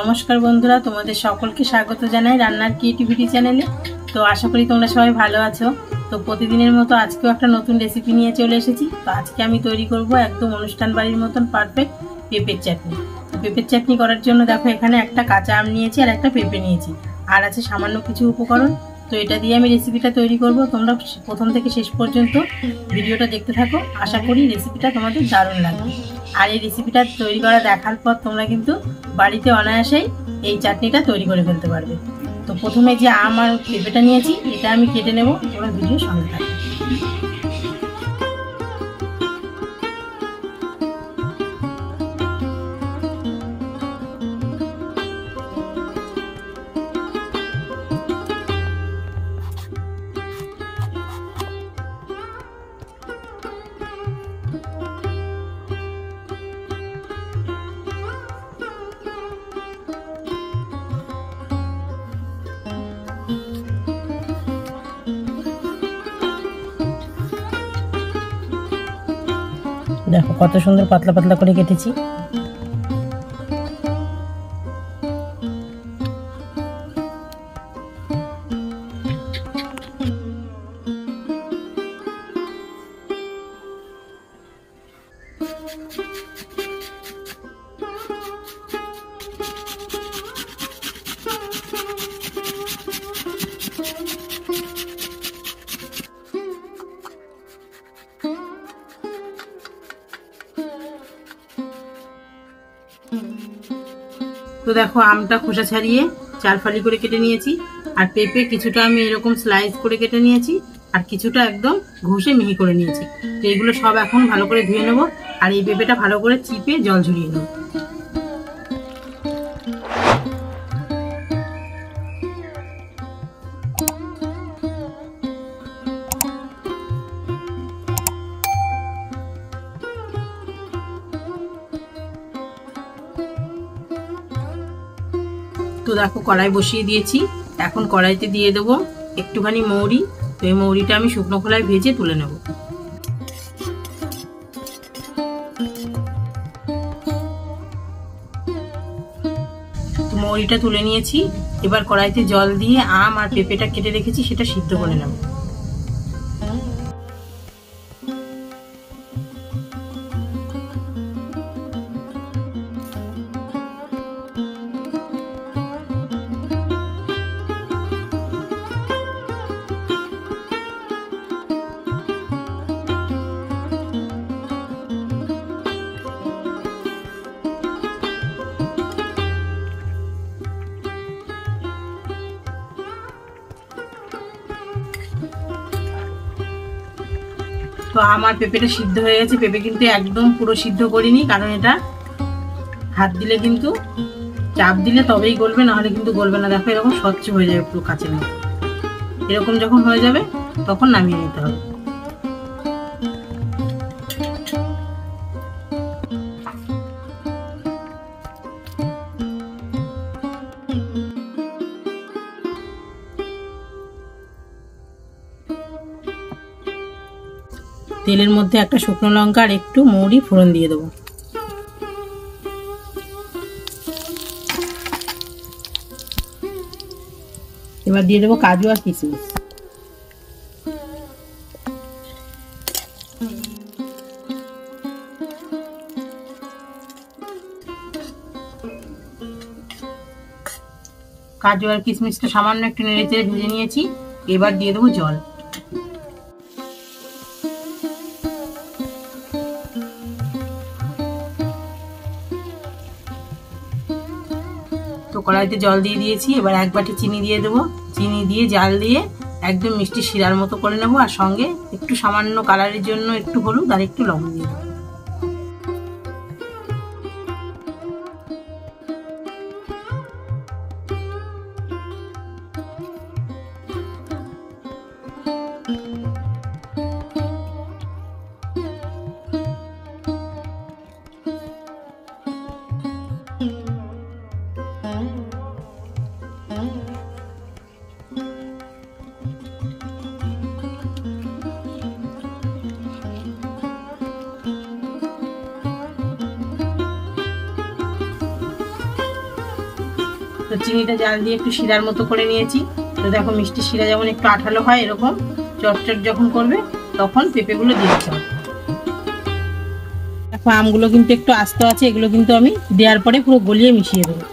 নমস্কার বন্ধুরা, তোমাদের সকলকে স্বাগত জানাই রান্নার ক্রিয়েটিভিটি চ্যানেলে। তো আশা করি তোমরা সবাই ভালো আছো। তো প্রতিদিনের মতো আজকেও একটা নতুন রেসিপি নিয়ে চলে এসেছি। তো আজকে আমি তৈরি করব একদম অনুষ্ঠান বাড়ির মতন পারফেক্ট পেঁপের চাটনি। পেঁপের চাটনি করার জন্য দেখো এখানে একটা কাঁচা আম নিয়েছি আর একটা পেঁপে নিয়েছি, আর আছে সামান্য কিছু উপকরণ। তো এটা দিয়ে আমি রেসিপিটা তৈরি করব। তোমরা প্রথম থেকে শেষ পর্যন্ত ভিডিওটা দেখতে থাকো, আশা করি রেসিপিটা তোমাদের দারুণ লাগবে। আর এই রেসিপিটা তৈরি করা দেখার পর তোমরা কিন্তু বাড়িতে অনায়াসেই এই চাটনিটা তৈরি করে ফেলতে পারবে। তো প্রথমে যে আম আর পেঁপেটা নিয়েছি এটা আমি কেটে নেব, তোমরা ভিডিও সঙ্গে থাকো। দেখো কত সুন্দর পাতলা পাতলা করে কেটেছি। তো দেখো আমটা খোসা ছাড়িয়ে 4 ফালি করে কেটে নিয়েছি, আর পেঁপে কিছুটা আমি এরকম স্লাইস করে কেটে নিয়েছি, আর কিছুটা একদম ঘষে মিহি করে নিয়েছি। তো এগুলো সব এখন ভালো করে ধুয়ে নেবো, আর এই পেঁপেটা ভালো করে চিপে জল ঝরিয়ে নেবো। তো দেখো কড়াই বসিয়ে দিয়েছি, এখন কড়াইতে দিয়ে দেবো একটুখানি মৌরি। তো এই মৌরিটা আমি শুকনো খোলায় ভেজে তুলে নেব। মৌরিটা তুলে নিয়েছি, এবার কড়াইতে জল দিয়ে আম আর পেঁপেটা কেটে রেখেছি সেটা সিদ্ধ করে নেব। তো আমার পেঁপেটা সিদ্ধ হয়ে গেছে। পেঁপে কিন্তু একদম পুরো সিদ্ধ করিনি, কারণ এটা হাত দিলে কিন্তু চাপ দিলে তবেই গলবে, নাহলে কিন্তু গলবে না। দেখো এরকম স্বচ্ছ হয়ে যাবে পুরো কাঁচের মতো। এরকম যখন হয়ে যাবে তখন নামিয়ে নিতে হবে। তেলের মধ্যে একটা শুকনো লঙ্কা আর একটু মৌরি ফোড়ন দিয়ে দেবো। এবার দিয়ে দেবো কাজু আর কিশমিশ। কাজু আর কিশমিশটা সামান্য একটু নেড়ে চেড়ে ভেজে নিয়েছি, এবার দিয়ে দেবো জল। তো কড়াইতে জল দিয়ে দিয়েছি, এবার 1 বাটি চিনি দিয়ে দেবো। চিনি দিয়ে জাল দিয়ে একদম মিষ্টি শিরার মতো করে নেবো, আর সঙ্গে একটু সামান্য কালারের জন্য একটু হলুদ আর একটু লবণ দিয়ে দেবো। তো চিনিটা জাল দিয়ে একটু শিরার মতো করে নিয়েছি। তো দেখো মিষ্টি শিরা যেমন একটু আঠালো হয় এরকম চটচট যখন করবে তখন পেঁপেগুলো দিয়ে দিতে হবে। দেখো আমগুলো কিন্তু একটু আস্ত আছে, এগুলো কিন্তু আমি দেওয়ার পরে পুরো গলিয়ে মিশিয়ে দেবো।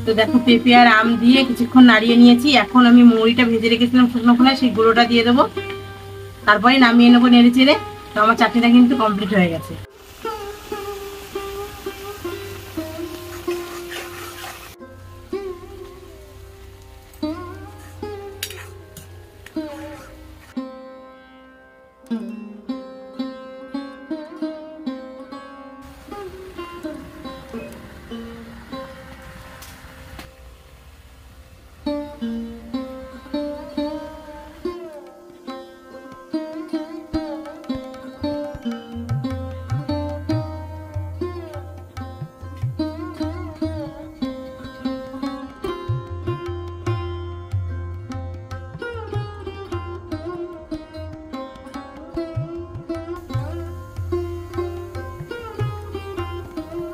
তো দেখো পেঁপে আর আম দিয়ে কিছুক্ষণ নাড়িয়ে নিয়েছি। এখন আমি মৌরিটা ভেজে রেখেছিলাম শুকনো খোলায়, সেই গুঁড়োটা দিয়ে দেবো, তারপরে নামিয়ে নেবো নেড়ে চেড়ে। তো আমার চাটনিটা কিন্তু কমপ্লিট হয়ে গেছে।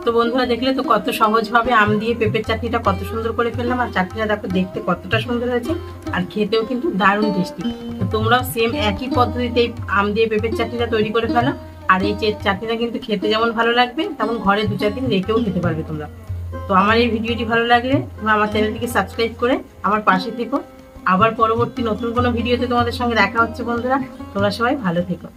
তো বন্ধুরা দেখলে তো কত সহজভাবে আম দিয়ে পেঁপের চাটনিটা কত সুন্দর করে ফেললাম। আর চাটনিটা দেখো দেখতে কতটা সুন্দর হয়েছে, আর খেতেও কিন্তু দারুণ টেস্টি। তো তোমরাও সেম একই পদ্ধতিতে এই আম দিয়ে পেঁপের চাটনিটা তৈরি করে ফেলো। আর এই চাটনিটা কিন্তু খেতে যেমন ভালো লাগবে তেমন ঘরে 2-4 দিন রেখেও খেতে পারবে তোমরা। তো আমার এই ভিডিওটি ভালো লাগলে তোমরা আমার চ্যানেলটিকে সাবস্ক্রাইব করে আমার পাশে থেকো। আবার পরবর্তী নতুন কোনো ভিডিওতে তোমাদের সঙ্গে দেখা হচ্ছে বন্ধুরা। তোমরা সবাই ভালো থেকো।